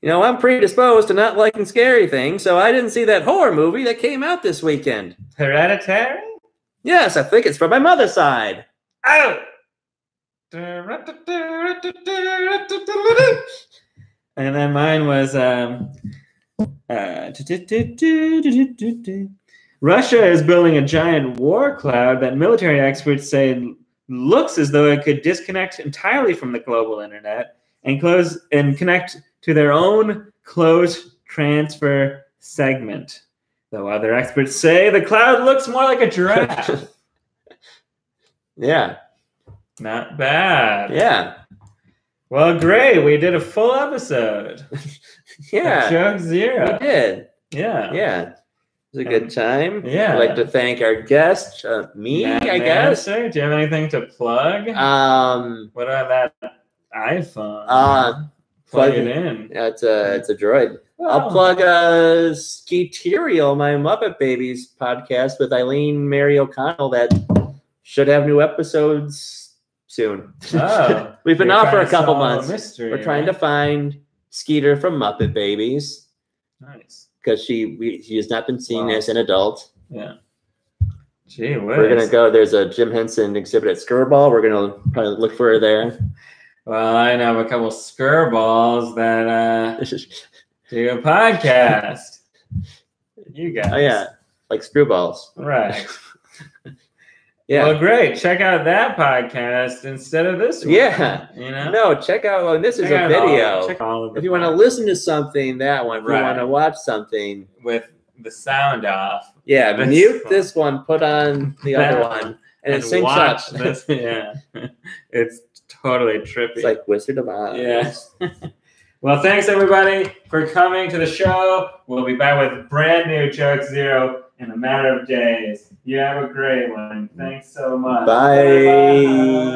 I'm predisposed to not liking scary things, so I didn't see that horror movie that came out this weekend. Hereditary? Yes, I think it's from my mother's side. Oh! And then mine was Russia is building a giant war cloud that military experts say looks as though it could disconnect entirely from the global internet and connect to their own closed transfer segment. Though other experts say the cloud looks more like a giraffe. Yeah. Not bad. Yeah. Well, great. We did a full episode. Yeah. Joke zero. We did. Yeah. Yeah. It was a good time. Yeah. I'd like to thank our guest, me, I guess. Manser, do you have anything to plug? What about that iPhone? Plug it in. Yeah, it's a droid. Well, I'll plug Skeeterial, my Muppet Babies podcast with Eileen Mary O'Connell that should have new episodes soon. Oh, We've been off for a couple months. Mystery, We're trying to find Skeeter from Muppet Babies. Nice. Because she has not been seen as an adult. Yeah. Gee whiz. We're going to go. There's a Jim Henson exhibit at Skirball. We're going to probably look for her there. Well, I know a couple Skirballs that do a podcast. You guys. Oh, yeah. Like Screwballs. Right. Yeah. Well, great. Check out that podcast instead of this one. Yeah. No, check out. This is a video. If you want to listen to something, that one. If you want to watch something with the sound off. Yeah. Mute this one. Put on the other one, and it syncs up. This, yeah. It's totally trippy. It's like Wizard of Oz. Yeah. Well, thanks everybody for coming to the show. We'll be back with brand new Joke Zero in a matter of days. You have a great one. Thanks so much. Bye. Bye.